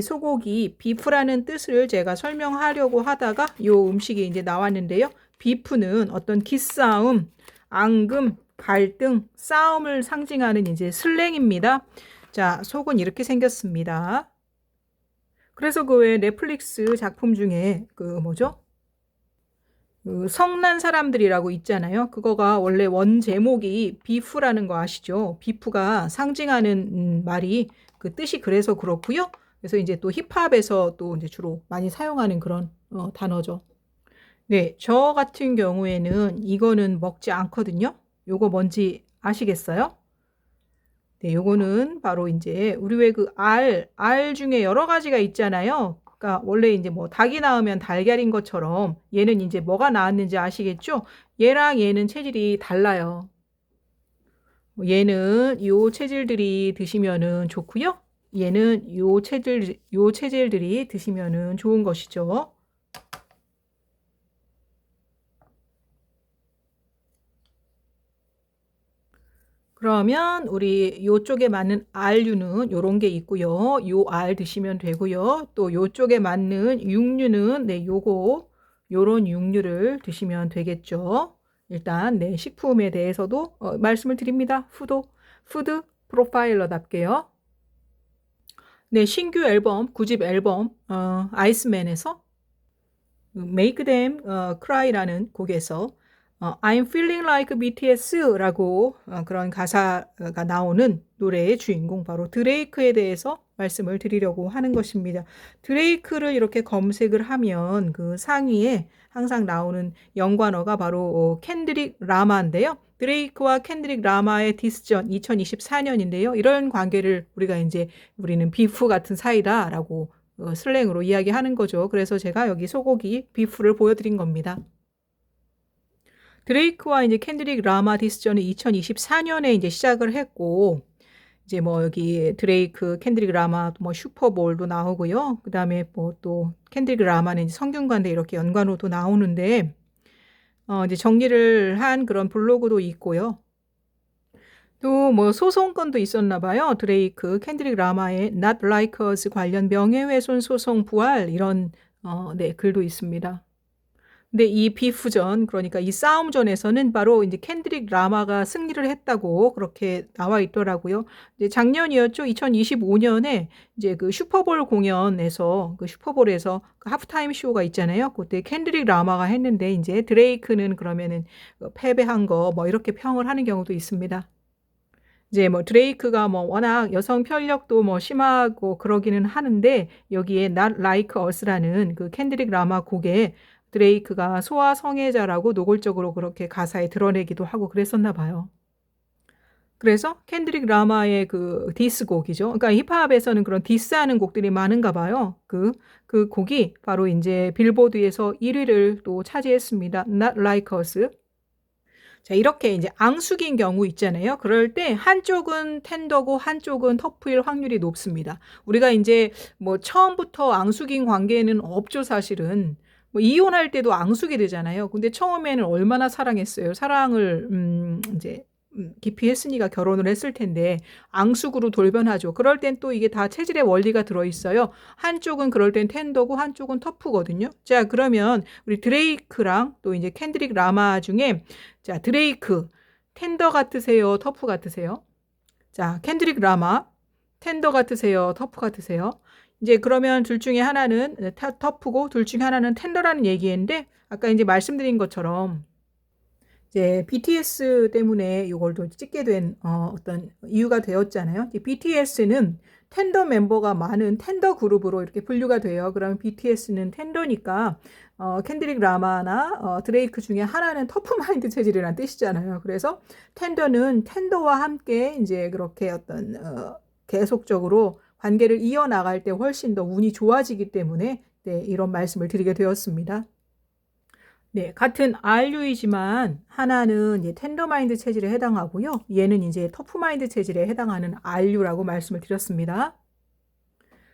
소고기 비프라는 뜻을 제가 설명하려고 하다가 요 음식이 이제 나왔는데요. 비프는 어떤 기싸움, 앙금, 갈등, 싸움을 상징하는 이제 슬랭입니다. 자, 속은 이렇게 생겼습니다. 그래서 그 외 넷플릭스 작품 중에 그 뭐죠? 그 성난 사람들이라고 있잖아요. 그거가 원래 원 제목이 비프라는 거 아시죠? 비프가 상징하는 말이 그 뜻이 그래서 그렇고요. 그래서 이제 또 힙합에서 또 이제 주로 많이 사용하는 그런 단어죠. 네, 저 같은 경우에는 이거는 먹지 않거든요. 요거 뭔지 아시겠어요? 네, 요거는 바로 이제 우리 왜 그 알 중에 여러 가지가 있잖아요. 그러니까 원래 이제 뭐 닭이 낳으면 달걀인 것처럼 얘는 이제 뭐가 나왔는지 아시겠죠? 얘랑 얘는 체질이 달라요. 얘는 요 체질들이 드시면은 좋고요. 얘는 요 체질들이 드시면은 좋은 것이죠. 그러면 우리 요쪽에 맞는 알류는 요런 게 있고요. 요 알 드시면 되고요. 또 요쪽에 맞는 육류는 네, 요런 육류를 드시면 되겠죠. 일단 네, 식품에 대해서도 말씀을 드립니다. 푸드 프로파일러답게요. 네, 신규 앨범, 9집 앨범 아이스맨에서 Make Them Cry라는 곡에서 I'm Feeling Like BTS라고 그런 가사가 나오는 노래의 주인공 바로 드레이크에 대해서 말씀을 드리려고 하는 것입니다. 드레이크를 이렇게 검색을 하면 그 상위에 항상 나오는 연관어가 바로 켄드릭 라마인데요. 드레이크와 켄드릭 라마의 디스전 2024년인데요. 이런 관계를 우리는 비프 같은 사이다라고 슬랭으로 이야기하는 거죠. 그래서 제가 여기 소고기 비프를 보여드린 겁니다. 드레이크와 이제 켄드릭 라마 디스전은 2024년에 이제 시작을 했고, 이제 뭐 여기 드레이크, 켄드릭 라마 뭐 슈퍼볼도 나오고요. 그 다음에 뭐 또 켄드릭 라마는 이제 성균관대 이렇게 연관어도 나오는데, 이제 정리를 한 그런 블로그도 있고요. 또 뭐 소송건도 있었나 봐요. 드레이크, 켄드릭 라마의 Not Like Us 관련 명예훼손 소송 부활 이런 네, 글도 있습니다. 근데 이 비프전, 그러니까 이 싸움전에서는 바로 이제 켄드릭 라마가 승리를 했다고 그렇게 나와 있더라고요. 이제 작년이었죠. 2025년에 이제 그 슈퍼볼 공연에서 그 슈퍼볼에서 그 하프타임 쇼가 있잖아요. 그때 켄드릭 라마가 했는데 이제 드레이크는 그러면은 패배한 거 뭐 이렇게 평을 하는 경우도 있습니다. 이제 뭐 드레이크가 뭐 워낙 여성 편력도 뭐 심하고 그러기는 하는데 여기에 Not Like Us라는 그 켄드릭 라마 곡에 드레이크가 소아 성애자라고 노골적으로 그렇게 가사에 드러내기도 하고 그랬었나 봐요. 그래서 켄드릭 라마의 그 디스곡이죠. 그러니까 힙합에서는 그런 디스하는 곡들이 많은가 봐요. 그 곡이 바로 이제 빌보드에서 1위를 또 차지했습니다. Not Like Us. 자, 이렇게 이제 앙숙인 경우 있잖아요. 그럴 때 한쪽은 텐더고 한쪽은 터프일 확률이 높습니다. 우리가 이제 뭐 처음부터 앙숙인 관계는 없죠, 사실은. 뭐 이혼할 때도 앙숙이 되잖아요. 근데 처음에는 얼마나 사랑했어요. 사랑을 이제 깊이 했으니까 결혼을 했을 텐데 앙숙으로 돌변하죠. 그럴 땐 또 이게 다 체질의 원리가 들어있어요. 한쪽은 그럴 땐 텐더고 한쪽은 터프거든요. 자, 그러면 우리 드레이크랑 또 이제 켄드릭 라마 중에 자, 드레이크 텐더 같으세요? 터프 같으세요? 자, 켄드릭 라마 텐더 같으세요? 터프 같으세요? 이제 그러면 둘 중에 하나는 터프고 둘 중에 하나는 텐더라는 얘기인데 아까 이제 말씀드린 것처럼 이제 BTS 때문에 이걸 또 찍게 된 어떤 이유가 되었잖아요. BTS는 텐더 멤버가 많은 텐더 그룹으로 이렇게 분류가 돼요. 그러면 BTS는 텐더니까 켄드릭 라마나 드레이크 중에 하나는 터프 마인드 체질이라는 뜻이잖아요. 그래서 텐더는 텐더와 함께 이제 그렇게 어떤 계속적으로 관계를 이어나갈 때 훨씬 더 운이 좋아지기 때문에 네, 이런 말씀을 드리게 되었습니다. 네, 같은 R류이지만 하나는 이제 텐더마인드 체질에 해당하고요. 얘는 이제 터프마인드 체질에 해당하는 R류라고 말씀을 드렸습니다.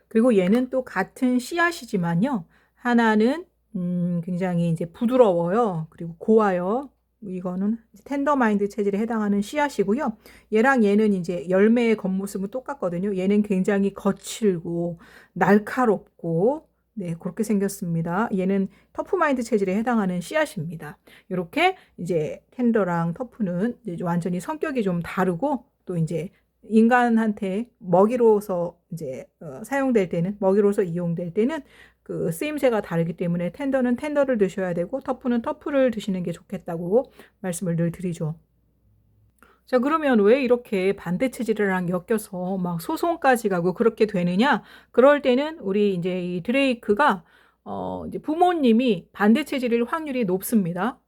그리고 얘는 또 같은 씨앗이지만요. 하나는 굉장히 이제 부드러워요. 그리고 고와요. 이거는 텐더마인드 체질에 해당하는 씨앗이고요. 얘랑 얘는 이제 열매의 겉모습은 똑같거든요. 얘는 굉장히 거칠고 날카롭고 네, 그렇게 생겼습니다. 얘는 터프마인드 체질에 해당하는 씨앗입니다. 이렇게 이제 텐더랑 터프는 이제 완전히 성격이 좀 다르고 또 이제 인간한테 먹이로서 이제 사용될 때는 먹이로서 이용될 때는 그 쓰임새가 다르기 때문에 텐더는 텐더를 드셔야 되고 터프는 터프를 드시는 게 좋겠다고 말씀을 늘 드리죠. 자, 그러면 왜 이렇게 반대 체질이랑 엮여서 막 소송까지 가고 그렇게 되느냐? 그럴 때는 우리 이제 이 드레이크가 이제 부모님이 반대 체질일 확률이 높습니다.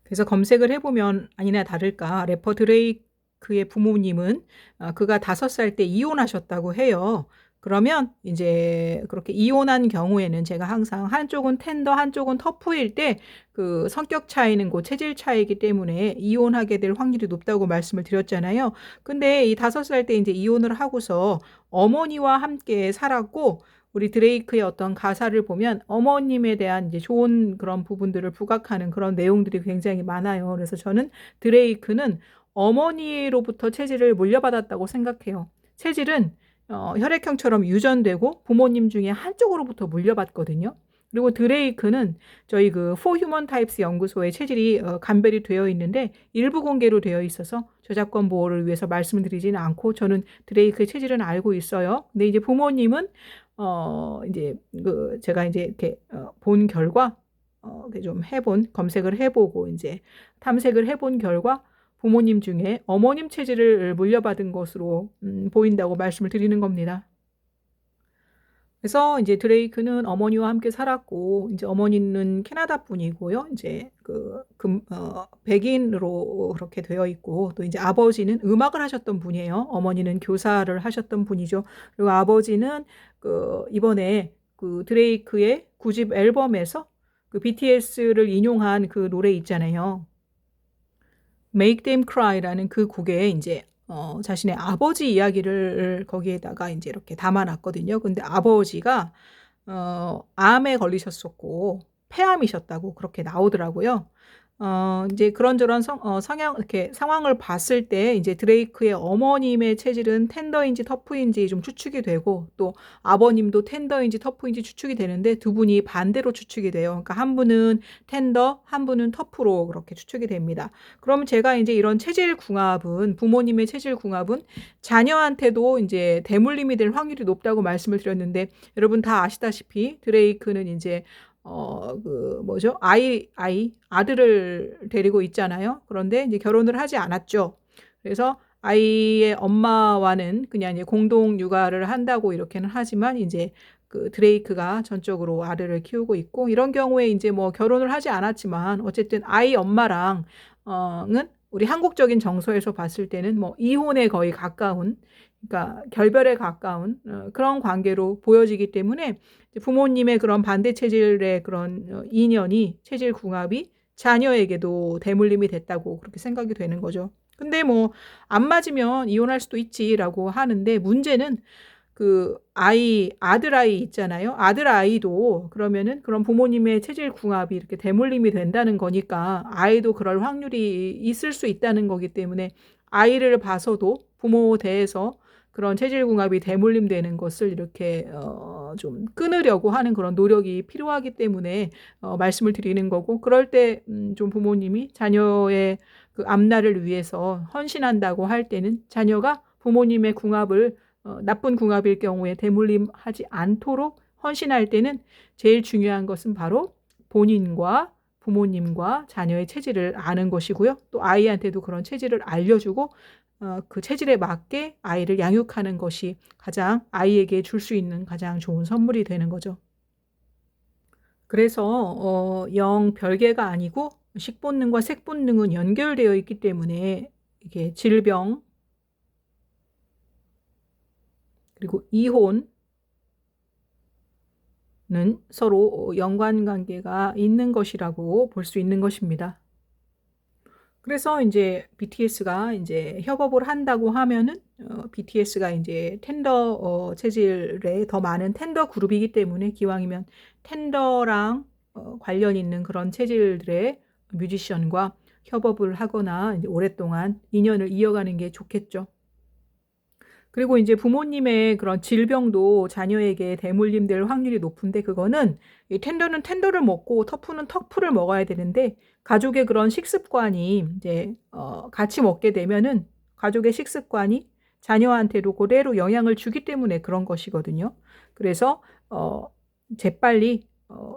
그래서 검색을 해보면 아니나 다를까 래퍼 드레이크의 부모님은 그가 5살 때 이혼하셨다고 해요. 그러면 이제 그렇게 이혼한 경우에는 제가 항상 한쪽은 텐더 한쪽은 터프일 때 그 성격 차이는 그 체질 차이이기 때문에 이혼하게 될 확률이 높다고 말씀을 드렸잖아요. 근데 이 5살 때 이제 이혼을 하고서 어머니와 함께 살았고 우리 드레이크의 어떤 가사를 보면 어머님에 대한 이제 좋은 그런 부분들을 부각하는 그런 내용들이 굉장히 많아요. 그래서 저는 드레이크는 어머니로부터 체질을 물려받았다고 생각해요. 체질은 혈액형처럼 유전되고 부모님 중에 한쪽으로부터 물려받거든요. 그리고 드레이크는 저희 그 For Human Types 연구소에 체질이 감별이 되어 있는데 일부 공개로 되어 있어서 저작권 보호를 위해서 말씀을 드리지는 않고 저는 드레이크의 체질은 알고 있어요. 근데 이제 부모님은 이제 그 제가 이제 이렇게 본 결과 좀 검색을 해보고 이제 탐색을 해본 결과 부모님 중에 어머님 체질을 물려받은 것으로 보인다고 말씀을 드리는 겁니다. 그래서 이제 드레이크는 어머니와 함께 살았고 이제 어머니는 캐나다 분이고요. 이제 백인으로 그렇게 되어 있고 또 이제 아버지는 음악을 하셨던 분이에요. 어머니는 교사를 하셨던 분이죠. 그리고 아버지는 이번에 그 드레이크의 9집 앨범에서 그 BTS를 인용한 그 노래 있잖아요. Make Them Cry라는 그 곡에 이제 자신의 아버지 이야기를 거기에다가 이제 이렇게 담아놨거든요. 근데 아버지가 암에 걸리셨었고 폐암이셨다고 그렇게 나오더라고요. 이제 그런저런 성향 이렇게 상황을 봤을 때 이제 드레이크의 어머님의 체질은 텐더인지 터프인지 좀 추측이 되고 또 아버님도 텐더인지 터프인지 추측이 되는데 두 분이 반대로 추측이 돼요. 그러니까 한 분은 텐더, 한 분은 터프로 그렇게 추측이 됩니다. 그러면 제가 이제 이런 체질 궁합은 부모님의 체질 궁합은 자녀한테도 이제 대물림이 될 확률이 높다고 말씀을 드렸는데 여러분 다 아시다시피 드레이크는 이제 아들을 데리고 있잖아요. 그런데 이제 결혼을 하지 않았죠. 그래서 아이의 엄마와는 그냥 이제 공동 육아를 한다고 이렇게는 하지만 이제 그 드레이크가 전적으로 아들을 키우고 있고 이런 경우에 이제 뭐 결혼을 하지 않았지만 어쨌든 아이 엄마랑 은 우리 한국적인 정서에서 봤을 때는 뭐 이혼에 거의 가까운 그러니까 결별에 가까운 그런 관계로 보여지기 때문에 부모님의 그런 반대 체질의 그런 인연이 체질 궁합이 자녀에게도 대물림이 됐다고 그렇게 생각이 되는 거죠. 근데 뭐 안 맞으면 이혼할 수도 있지라고 하는데 문제는 그 아들 아이 있잖아요. 아들 아이도 그러면은 그런 부모님의 체질 궁합이 이렇게 대물림이 된다는 거니까 아이도 그럴 확률이 있을 수 있다는 거기 때문에 아이를 봐서도 부모 대해서 그런 체질 궁합이 대물림되는 것을 이렇게 좀 끊으려고 하는 그런 노력이 필요하기 때문에 말씀을 드리는 거고 그럴 때 좀 부모님이 자녀의 그 앞날을 위해서 헌신한다고 할 때는 자녀가 부모님의 궁합을 나쁜 궁합일 경우에 대물림하지 않도록 헌신할 때는 제일 중요한 것은 바로 본인과 부모님과 자녀의 체질을 아는 것이고요. 또 아이한테도 그런 체질을 알려주고 그 체질에 맞게 아이를 양육하는 것이 가장 아이에게 줄 수 있는 가장 좋은 선물이 되는 거죠. 그래서 영 별개가 아니고 식본능과 색본능은 연결되어 있기 때문에 이게 질병 그리고 이혼은 서로 연관관계가 있는 것이라고 볼 수 있는 것입니다. 그래서 이제 BTS가 이제 협업을 한다고 하면은 BTS가 이제 텐더 체질에 더 많은 텐더 그룹이기 때문에 기왕이면 텐더랑 관련 있는 그런 체질들의 뮤지션과 협업을 하거나 이제 오랫동안 인연을 이어가는 게 좋겠죠. 그리고 이제 부모님의 그런 질병도 자녀에게 대물림될 확률이 높은데, 그거는 이 텐더는 텐더를 먹고 터프는 터프를 먹어야 되는데, 가족의 그런 식습관이 이제 같이 먹게 되면은 가족의 식습관이 자녀한테도 그대로 영향을 주기 때문에 그런 것이거든요. 그래서 재빨리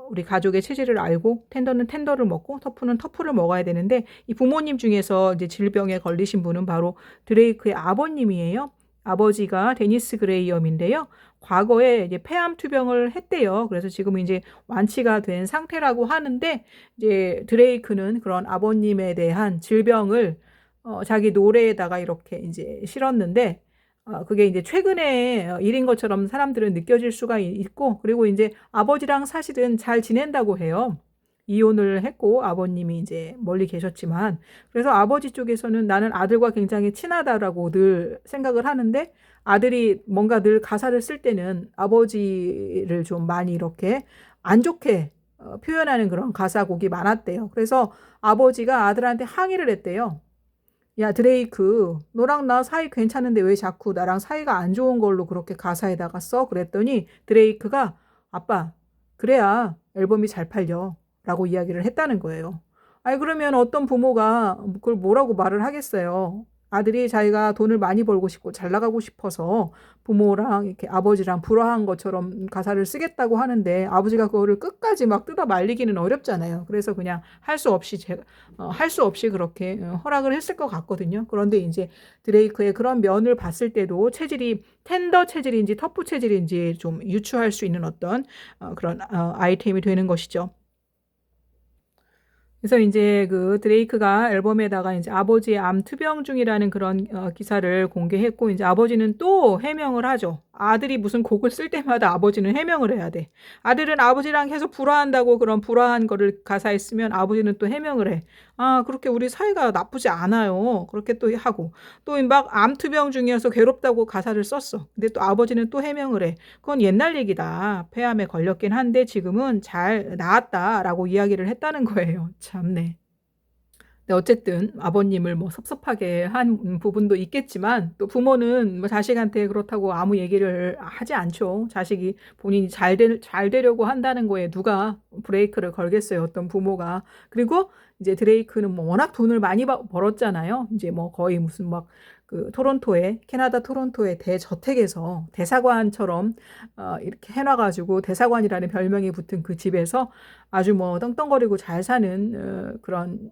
우리 가족의 체질을 알고 텐더는 텐더를 먹고 터프는 터프를 먹어야 되는데, 이 부모님 중에서 이제 질병에 걸리신 분은 바로 드레이크의 아버님이에요. 아버지가 데니스 그레이엄인데요. 과거에 이제 폐암 투병을 했대요. 그래서 지금 이제 완치가 된 상태라고 하는데, 이제 드레이크는 그런 아버님에 대한 질병을 자기 노래에다가 이렇게 이제 실었는데, 그게 이제 최근에 일인 것처럼 사람들은 느껴질 수가 있고, 그리고 이제 아버지랑 사실은 잘 지낸다고 해요. 이혼을 했고 아버님이 이제 멀리 계셨지만, 그래서 아버지 쪽에서는 나는 아들과 굉장히 친하다라고 늘 생각을 하는데, 아들이 뭔가 늘 가사를 쓸 때는 아버지를 좀 많이 이렇게 안 좋게 표현하는 그런 가사곡이 많았대요. 그래서 아버지가 아들한테 항의를 했대요. 야, 드레이크, 너랑 나 사이 괜찮은데 왜 자꾸 나랑 사이가 안 좋은 걸로 그렇게 가사에다가 써? 그랬더니 드레이크가, 아빠, 그래야 앨범이 잘 팔려 라고 이야기를 했다는 거예요. 아니, 그러면 어떤 부모가 그걸 뭐라고 말을 하겠어요? 아들이 자기가 돈을 많이 벌고 싶고 잘 나가고 싶어서 부모랑 이렇게 아버지랑 불화한 것처럼 가사를 쓰겠다고 하는데, 아버지가 그거를 끝까지 막 뜯어 말리기는 어렵잖아요. 그래서 그냥 할 수 없이 그렇게 허락을 했을 것 같거든요. 그런데 이제 드레이크의 그런 면을 봤을 때도 체질이 텐더 체질인지 터프 체질인지 좀 유추할 수 있는 어떤 그런 아이템이 되는 것이죠. 그래서 이제 그 드레이크가 앨범에다가 이제 아버지의 암 투병 중이라는 그런 기사를 공개했고, 이제 아버지는 또 해명을 하죠. 아들이 무슨 곡을 쓸 때마다 아버지는 해명을 해야 돼. 아들은 아버지랑 계속 불화한다고 그런 불화한 거를 가사에 쓰면 아버지는 또 해명을 해. 아, 그렇게 우리 사이가 나쁘지 않아요. 그렇게 또 하고. 또 막 암 투병 중이어서 괴롭다고 가사를 썼어. 근데 또 아버지는 또 해명을 해. 그건 옛날 얘기다. 폐암에 걸렸긴 한데 지금은 잘 나았다라고 이야기를 했다는 거예요. 참네. 네, 어쨌든 아버님을 뭐 섭섭하게 한 부분도 있겠지만, 또 부모는 뭐 자식한테 그렇다고 아무 얘기를 하지 않죠. 자식이 본인이 잘 되려고 한다는 거에 누가 브레이크를 걸겠어요, 어떤 부모가. 그리고 이제 드레이크는 뭐 워낙 돈을 많이 벌었잖아요. 이제 뭐 거의 무슨 막 그 캐나다 토론토의 대저택에서 대사관처럼 이렇게 해놔가지고 대사관이라는 별명이 붙은 그 집에서 아주 뭐 떵떵거리고 잘 사는 그런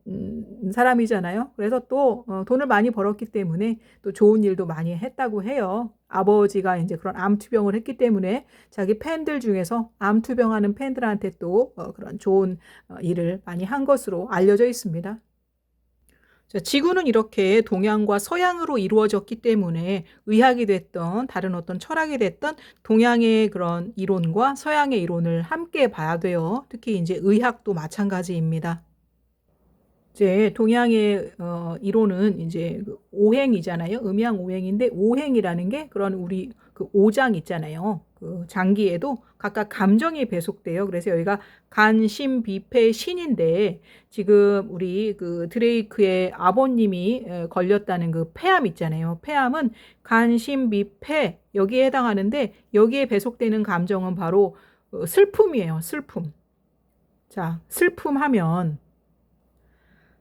사람이잖아요. 그래서 또 돈을 많이 벌었기 때문에 또 좋은 일도 많이 했다고 해요. 아버지가 이제 그런 암 투병을 했기 때문에 자기 팬들 중에서 암 투병하는 팬들한테 또 그런 좋은 일을 많이 한 것으로 알려져 있습니다. 자, 지구는 이렇게 동양과 서양으로 이루어졌기 때문에 의학이 됐던 다른 어떤 철학이 됐던 동양의 그런 이론과 서양의 이론을 함께 봐야 돼요. 특히 이제 의학도 마찬가지입니다. 이제 동양의 이론은 이제 그 오행이잖아요. 음양 오행인데, 오행이라는 게 그런 우리 그 오장 있잖아요. 그 장기에도 각각 감정이 배속돼요. 그래서 여기가 간심비패 신인데, 지금 우리 그 드레이크의 아버님이 걸렸다는 그 폐암 있잖아요. 폐암은 간심비패 여기에 해당하는데, 여기에 배속되는 감정은 바로 슬픔이에요. 슬픔. 자, 슬픔 하면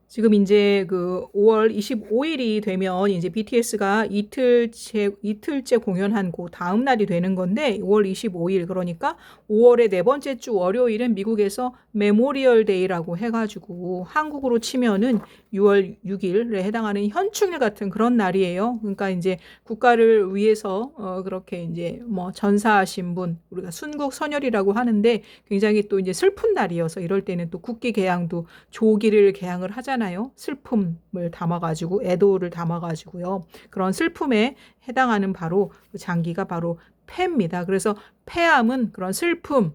지금 이제 그 5월 25일이 되면 이제 BTS가 이틀째 공연한 그 다음 날이 되는 건데, 5월 25일, 그러니까 5월의 네 번째 주 월요일은 미국에서 메모리얼 데이라고 해가지고 한국으로 치면은 6월 6일에 해당하는 현충일 같은 그런 날이에요. 그러니까 이제 국가를 위해서 그렇게 이제 뭐 전사하신 분, 우리가 순국선열이라고 하는데, 굉장히 또 이제 슬픈 날이어서 이럴 때는 또 국기 개양도 조기를 개양을 하잖아요. 슬픔을 담아가지고, 애도를 담아가지고요. 그런 슬픔에 해당하는 바로 그 장기가 바로 폐입니다. 그래서 폐암은 그런 슬픈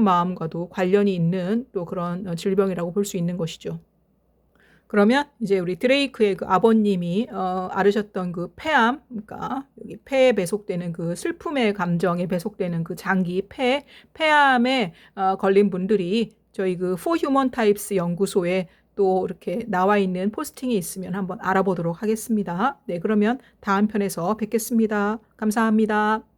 마음과도 관련이 있는 또 그런 질병이라고 볼 수 있는 것이죠. 그러면 이제 우리 드레이크의 그 아버님이 앓으셨던 그 폐암, 그러니까 여기 폐에 배속되는 그 슬픔의 감정에 배속되는 그 장기 폐암에 걸린 분들이 저희 그 For Human Types 연구소에 또 이렇게 나와 있는 포스팅이 있으면 한번 알아보도록 하겠습니다. 네, 그러면 다음 편에서 뵙겠습니다. 감사합니다.